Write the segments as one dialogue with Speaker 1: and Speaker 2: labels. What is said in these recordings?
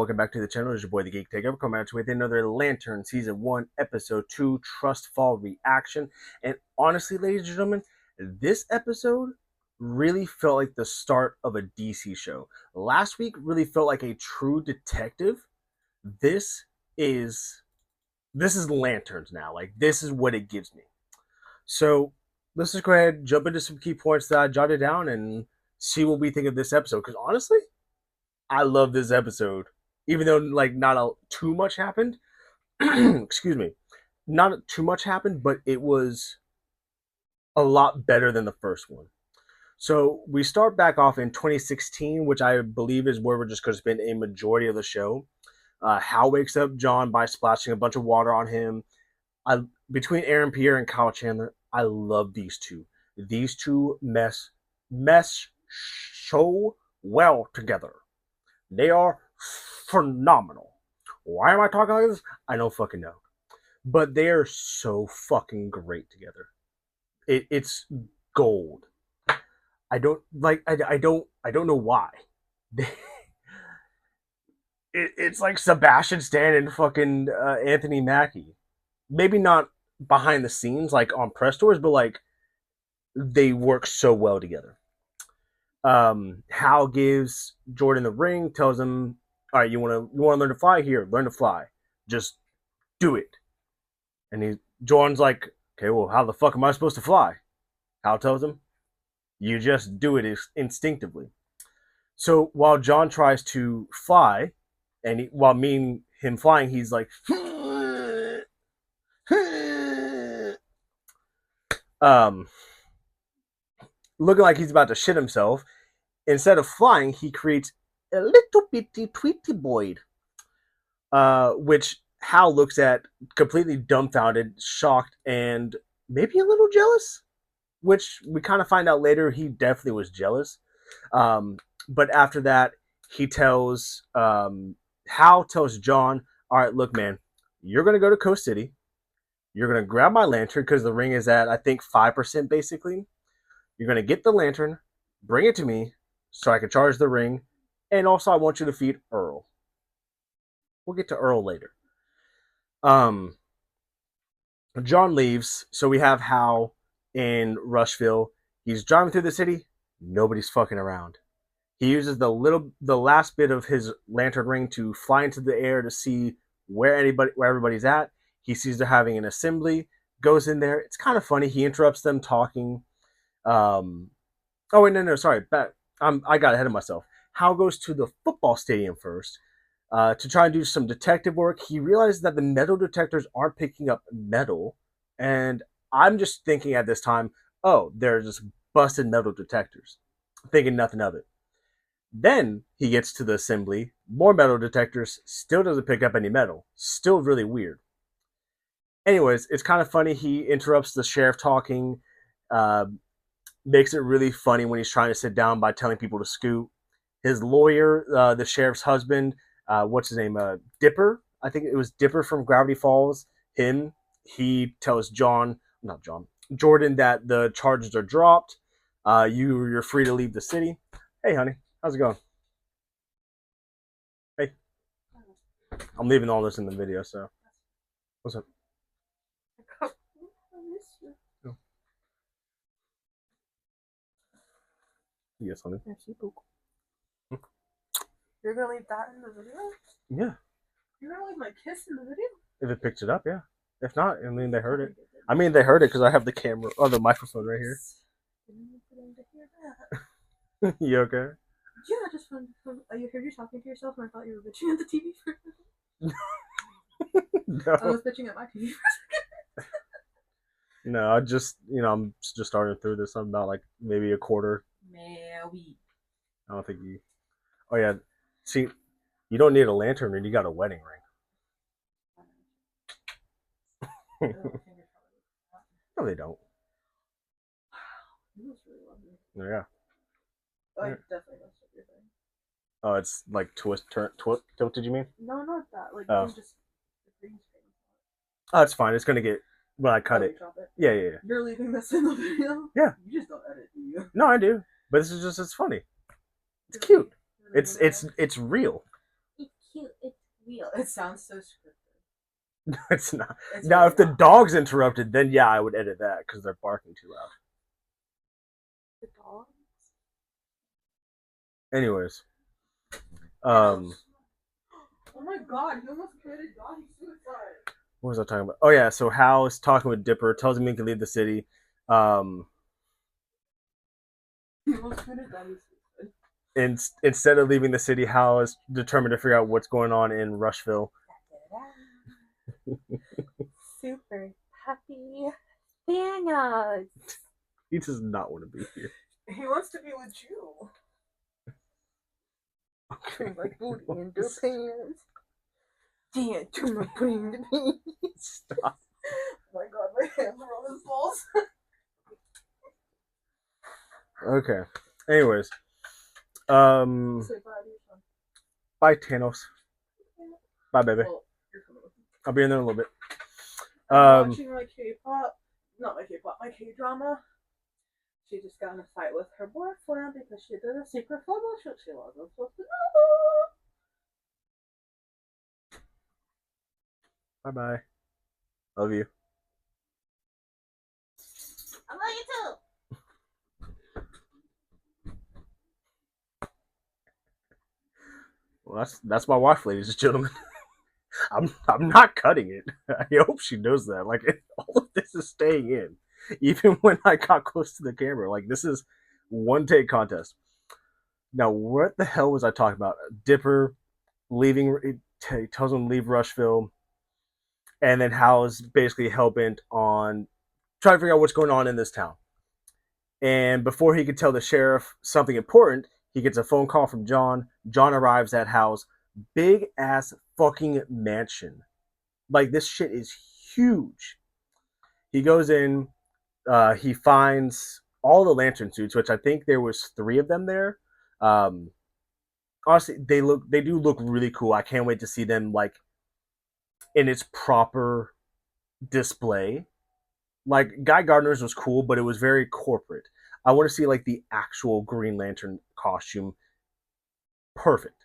Speaker 1: welcome back to the channel. It's your boy, the Geek Takeover, coming at you with another Lantern Season 1, Episode 2, Trust Fall Reaction. And honestly, ladies and gentlemen, this episode really felt like the start of a DC show. Last week really felt like a true detective. This is Lanterns now. Like, this is what it gives me. So, let's just go ahead and jump into some key points that I jotted down and see what we think of this episode. Because honestly, I love this episode, even though like not too much happened. Excuse me, not too much happened, but it was a lot better than the first one. So we start back off in 2016, which I believe is where we're just going to spend a majority of the show. Hal wakes up John by splashing a bunch of water on him. Between Aaron Pierre and Kyle Chandler, I love these two. These two mesh so well together. They are phenomenal. Why am I talking like this? I don't fucking know. But they are so fucking great together. It's gold. I don't know why. It's like Sebastian Stan and fucking Anthony Mackie. Maybe not behind the scenes, like on press tours, but like they work so well together. Hal gives Jordan the ring, tells him, "All right, you want to learn to fly? Here, learn to fly. Just do it." And Jordan's like, "Okay, well, how the fuck am I supposed to fly?" Hal tells him, "You just do it instinctively." So while John tries to fly, and while him flying, he's like, looking like he's about to shit himself. Instead of flying, he creates a little bitty Tweety Boy, which Hal looks at completely dumbfounded, shocked, and maybe a little jealous, which we kind of find out later he definitely was jealous. But after that, Hal tells John, "All right, look, man, you're going to go to Coast City. You're going to grab my lantern because the ring is at, I think, 5% basically. You're going to get the lantern, bring it to me so I can charge the ring. And also, I want you to feed Earl." We'll get to Earl later. John leaves, so we have Hal in Rushville. He's driving through the city. Nobody's fucking around. He uses the last bit of his lantern ring to fly into the air to see where everybody's at. He sees they're having an assembly. Goes in there. It's kind of funny. He interrupts them talking. Oh wait, no, sorry. I got ahead of myself. Hal goes to the football stadium first to try and do some detective work. He realizes that the metal detectors aren't picking up metal, and I'm just thinking at this time, oh, they're just busted metal detectors. Thinking nothing of it. Then he gets to the assembly, more metal detectors, still doesn't pick up any metal. Still really weird. Anyways, it's kind of funny. He interrupts the sheriff talking, makes it really funny when he's trying to sit down by telling people to scoot. His lawyer, the sheriff's husband, what's his name? Dipper. I think it was Dipper from Gravity Falls. He tells Jordan that the charges are dropped. You're free to leave the city. Hey, honey, how's it going? Hey, I'm leaving all this in the video. So, what's up? Oh. Yes, honey.
Speaker 2: You're gonna leave that in the video?
Speaker 1: Yeah.
Speaker 2: You're gonna leave my kiss in the video?
Speaker 1: If it picks it up, yeah. If not, I mean, they heard it. I mean, they heard it because I have the camera or the microphone right here. You okay?
Speaker 2: Yeah, just fun. I heard you talking to yourself, and I thought you were bitching at the TV for a second. No. I was bitching at my TV for a second.
Speaker 1: No, I'm just starting through this. I'm about like maybe a quarter.
Speaker 2: Maybe.
Speaker 1: I don't think you. Oh yeah, see, you don't need a lantern and you got a wedding ring. No, they don't. Yeah.
Speaker 2: Oh, I definitely messed up your thing.
Speaker 1: Oh, it's like tilted, you mean?
Speaker 2: No, not that. Like, just the green screen.
Speaker 1: Oh, it's fine. It's gonna get when I cut it. Yeah.
Speaker 2: You're leaving this in the video?
Speaker 1: Yeah.
Speaker 2: You just don't edit, do you?
Speaker 1: No, I do. But it's funny. It's cute. It's real.
Speaker 2: It's cute. It sounds so scripted.
Speaker 1: It's not.
Speaker 2: It's
Speaker 1: Now,
Speaker 2: really
Speaker 1: if the
Speaker 2: not.
Speaker 1: dog's interrupted, then yeah, I would edit that because they're barking too loud.
Speaker 2: The dog?
Speaker 1: Anyways,
Speaker 2: Oh my god, he almost committed doggy suicide.
Speaker 1: what was I talking about? Oh yeah, so Hal is talking with Dipper, tells him he can leave the city. Um,
Speaker 2: He almost committed doggy suicide.
Speaker 1: instead of leaving the city, Hal is determined to figure out what's going on in Rushville.
Speaker 2: Super happy Thanos.
Speaker 1: He does not want to be here.
Speaker 2: He wants to be with you.
Speaker 1: Okay.
Speaker 2: My booty in your pants. Damn, too much booty in the pants.
Speaker 1: Stop.
Speaker 2: Oh my god, my hands are on his balls.
Speaker 1: Okay. Anyways,
Speaker 2: Say bye to your son.
Speaker 1: bye Thanos. Bye, baby.
Speaker 2: Well, you're coming with me.
Speaker 1: I'll be in there in a little bit.
Speaker 2: I'm watching my K-pop. Not my K-pop, my K-drama. She just got in a fight with her boyfriend because she did a secret photo shoot she wasn't supposed to know.
Speaker 1: Bye bye. Love you.
Speaker 2: I love you too.
Speaker 1: Well, that's my wife, ladies and gentlemen. I'm not cutting it. I hope she knows that. Like all of this is staying in, even when I got close to the camera. Like this is one take contest. Now, what the hell was I talking about? Dipper leaving. He tells him to leave Rushville, and then Hal's basically hell bent on trying to figure out what's going on in this town. And before he could tell the sheriff something important, he gets a phone call from John. John arrives at Hal's big ass fucking mansion. Like this shit is huge. He goes in, he finds all the lantern suits, which I think there was three of them there. Um, Honestly, they do look really cool. I can't wait to see them like in its proper display. Like Guy Gardner's was cool, but it was very corporate. I want to see like the actual Green Lantern costume. Perfect.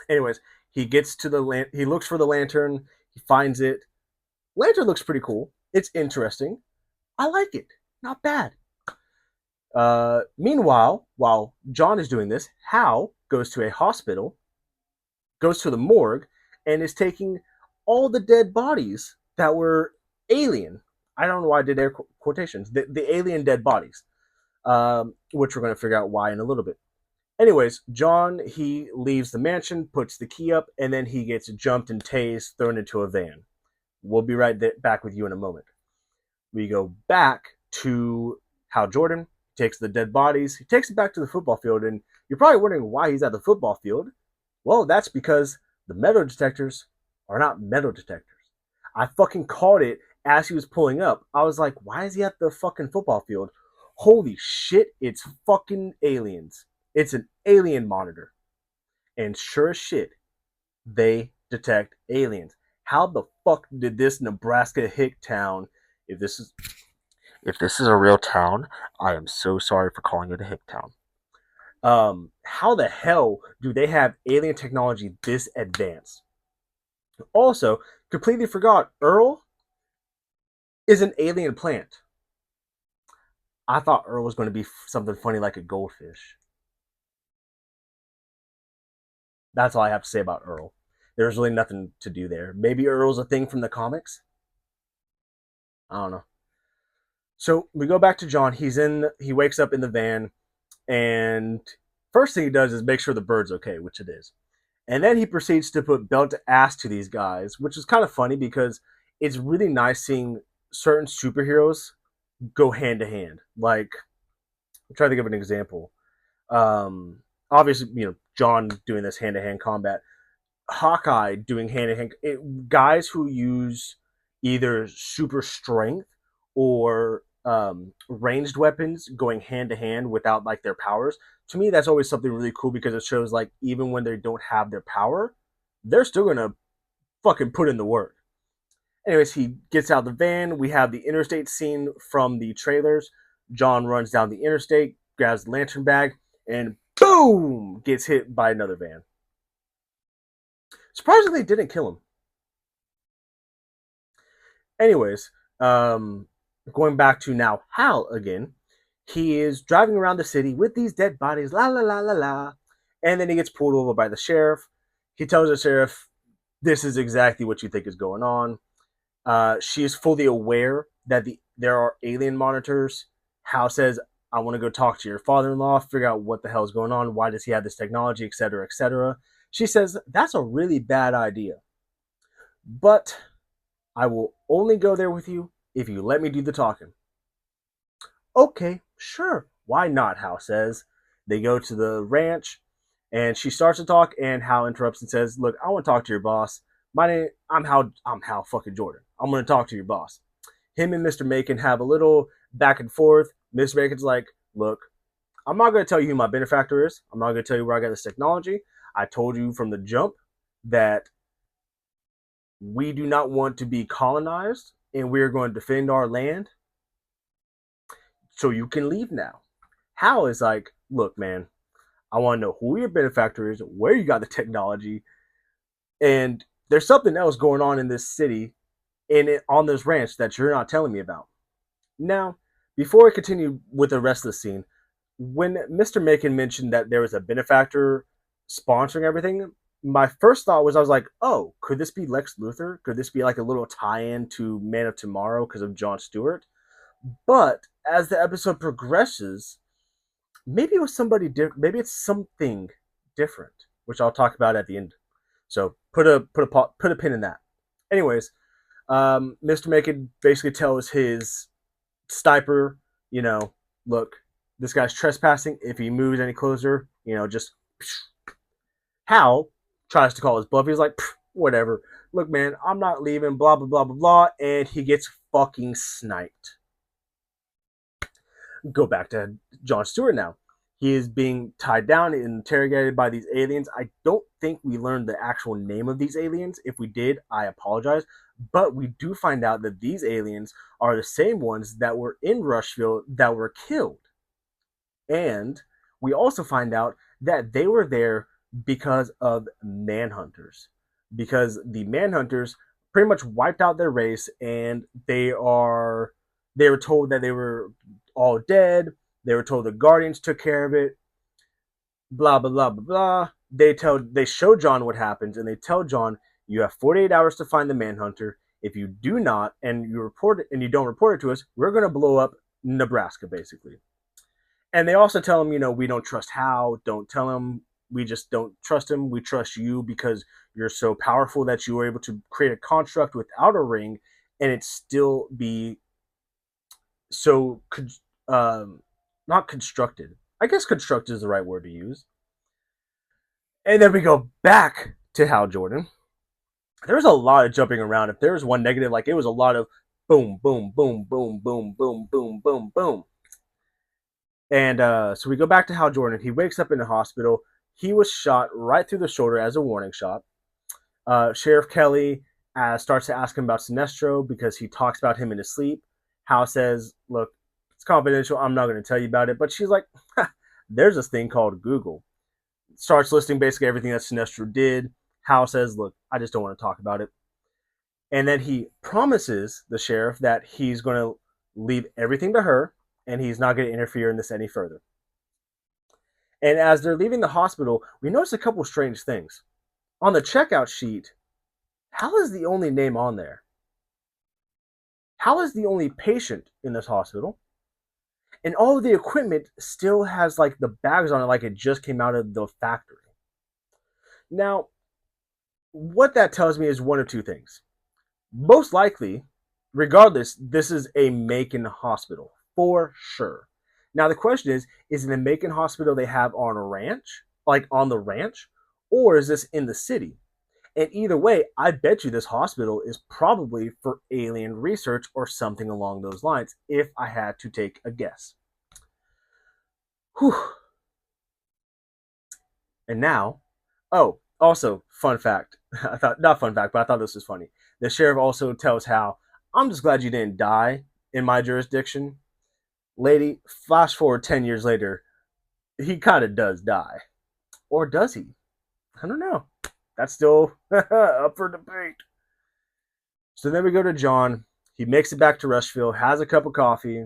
Speaker 1: Anyways, he gets to he looks for the lantern, he finds it. Lantern looks pretty cool. It's interesting. I like it. Not bad. Meanwhile, while John is doing this, Hal goes to a hospital, goes to the morgue, and is taking all the dead bodies that were alien. I don't know why I did air quotations. The alien dead bodies, which we're going to figure out why in a little bit. Anyways, John, he leaves the mansion, puts the key up, and then he gets jumped and tased, thrown into a van. We'll be right back with you in a moment. We go back to Hal Jordan, takes the dead bodies, he takes it back to the football field, and you're probably wondering why he's at the football field. Well, that's because the metal detectors are not metal detectors. I fucking called it as he was pulling up. I was like, why is he at the fucking football field? Holy shit, it's fucking aliens. It's an alien monitor. And sure as shit, they detect aliens. How the fuck did this Nebraska hick town, if this is a real town, I am so sorry for calling it a hick town. How the hell do they have alien technology this advanced? Also, completely forgot, Earl is an alien plant. I thought Earl was going to be something funny like a goldfish. That's all I have to say about Earl. There's really nothing to do there. Maybe Earl's a thing from the comics. I don't know. So we go back to John. He wakes up in the van, and first thing he does is make sure the bird's okay, which it is. And then he proceeds to put belt to ass to these guys, which is kind of funny because it's really nice seeing certain superheroes go hand to hand. Like, I'm trying to think of an example. Obviously, John doing this hand to hand combat, Hawkeye doing hand to hand, guys who use either super strength or ranged weapons going hand to hand without like their powers. To me, that's always something really cool because it shows like even when they don't have their power, they're still gonna fucking put in the work. Anyways, he gets out of the van. We have the interstate scene from the trailers. John runs down the interstate, grabs the lantern bag, and boom, gets hit by another van. Surprisingly, didn't kill him. Anyways, going back to now Hal again. He is driving around the city with these dead bodies, la la la la la, and then he gets pulled over by the sheriff. He tells the sheriff, "This is exactly what you think is going on." She is fully aware that there are alien monitors. Hal says, "I want to go talk to your father-in-law, figure out what the hell is going on. Why does he have this technology, etc., etc." She says, "That's a really bad idea, but I will only go there with you if you let me do the talking." "Okay, sure, why not?" Hal says. They go to the ranch, and she starts to talk, and Hal interrupts and says, "Look, I want to talk to your boss. My name, I'm Hal fucking Jordan. I'm going to talk to your boss." Him and Mr. Macon have a little back and forth. Mr. Macon's like, "Look, I'm not going to tell you who my benefactor is. I'm not going to tell you where I got this technology. I told you from the jump that we do not want to be colonized, and we are going to defend our land, so you can leave now." Hal is like, "Look, man, I want to know who your benefactor is, where you got the technology, and there's something else going on in this city and on this ranch that you're not telling me about." Now, before I continue with the rest of the scene, when Mr. Macon mentioned that there was a benefactor sponsoring everything, my first thought was, I was like, "Oh, could this be Lex Luthor? Could this be like a little tie-in to Man of Tomorrow because of Jon Stewart?" But as the episode progresses, maybe it was somebody different. Maybe it's something different, which I'll talk about at the end. So put a pin in that. Anyways, Mr. Macon basically tells his sniper, you know, "Look, this guy's trespassing. If he moves any closer, just..." Hal tries to call his bluff. He's like, "Whatever. Look, man, I'm not leaving. Blah blah blah blah blah," and he gets fucking sniped. Go back to Jon Stewart now. He is being tied down and interrogated by these aliens. I don't think we learned the actual name of these aliens. If we did, I apologize. But we do find out that these aliens are the same ones that were in Rushville that were killed. And we also find out that they were there because of manhunters. Because the manhunters pretty much wiped out their race, and they were told that they were all dead. They were told the Guardians took care of it. Blah blah blah blah blah. They show John what happens, and they tell John, "You have 48 hours to find the manhunter. If you do not, and you don't report it to us, we're going to blow up Nebraska, basically." And they also tell him, "We don't trust Hal. Don't tell him. We just don't trust him. We trust you because you're so powerful that you were able to create a construct without a ring, and it still be so not constructed. I guess constructed is the right word to use." And then we go back to Hal Jordan. There was a lot of jumping around. If there was one negative, like, it was a lot of boom, boom, boom, boom, boom, boom, boom, boom, boom. And so we go back to Hal Jordan. He wakes up in the hospital. He was shot right through the shoulder as a warning shot. Sheriff Kelly starts to ask him about Sinestro because he talks about him in his sleep. Hal says, "Look, it's confidential. I'm not going to tell you about it." But she's like, "There's this thing called Google." Starts listing basically everything that Sinestro did. Hal says, "Look, I just don't want to talk about it." And then he promises the sheriff that he's going to leave everything to her and he's not going to interfere in this any further. And as they're leaving the hospital, we notice a couple strange things. On the checkout sheet, Hal is the only name on there. Hal is the only patient in this hospital. And all of the equipment still has like the bags on it like it just came out of the factory. Now, what that tells me is one of two things. Most likely, regardless, this is a Macon hospital for sure. Now the question is it a Macon hospital they have on a ranch, like on the ranch, or is this in the city? And either way, I bet you this hospital is probably for alien research or something along those lines, if I had to take a guess. Whew. And now, oh, also, fun fact. I thought, not fun fact, but I thought this was funny. The sheriff also tells Hal, "I'm just glad you didn't die in my jurisdiction." Lady, flash forward 10 years later, he kind of does die. Or does he? I don't know. That's still up for debate. So then we go to John. He makes it back to Rushville, has a cup of coffee,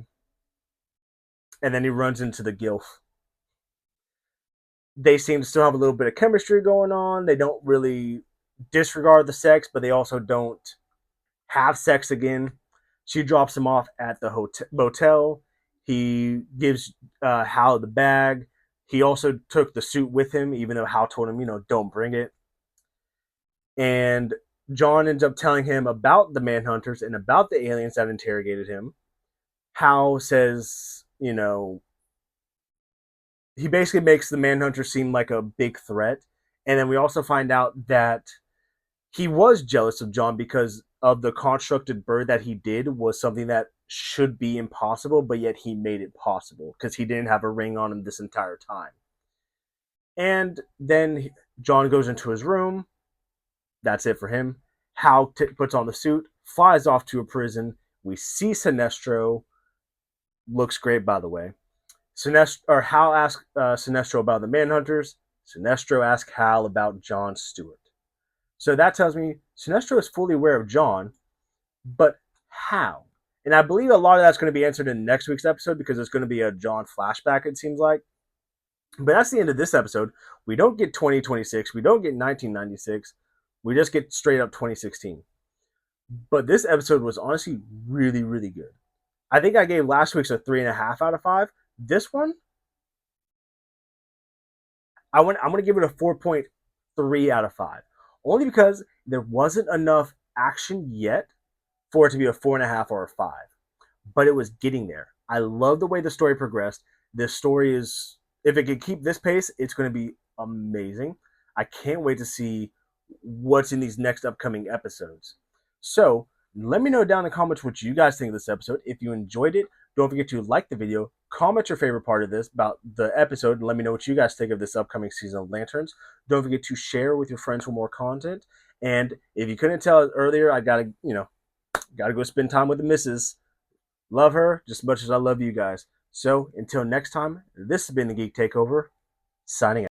Speaker 1: and then he runs into the Gilf. They seem to still have a little bit of chemistry going on. They don't really disregard the sex, but they also don't have sex again. She drops him off at the motel. He gives Hal the bag. He also took the suit with him, even though Hal told him, don't bring it. And John ends up telling him about the Manhunters and about the aliens that interrogated him. Hal says, he basically makes the Manhunter seem like a big threat. And then we also find out that he was jealous of John because of the constructed bird that he did was something that should be impossible, but yet he made it possible because he didn't have a ring on him this entire time. And then John goes into his room. That's it for him. Hal puts on the suit, flies off to a prison. We see Sinestro. Looks great, by the way. Hal asks Sinestro about the Manhunters. Sinestro asks Hal about John Stewart. So that tells me Sinestro is fully aware of John, but how? And I believe a lot of that's going to be answered in next week's episode because it's going to be a John flashback, it seems like. But that's the end of this episode. We don't get 2026. We don't get 1996. We just get straight up 2016. But this episode was honestly really, really good. I think I gave last week's a 3.5 out of 5. This one, I'm going to give it a 4.3 out of 5. Only because there wasn't enough action yet for it to be a 4.5 or a 5. But it was getting there. I love the way the story progressed. This story is, if it can keep this pace, it's going to be amazing. I can't wait to see what's in these next upcoming episodes. So let me know down in the comments what you guys think of this episode. If you enjoyed it, don't forget to like the video, comment your favorite part of this about the episode, and let me know what you guys think of this upcoming season of Lanterns. Don't forget to share with your friends for more content. And if you couldn't tell earlier, I gotta go spend time with the missus. Love her just as much as I love you guys. So until next time, this has been the Geek Takeover, signing out.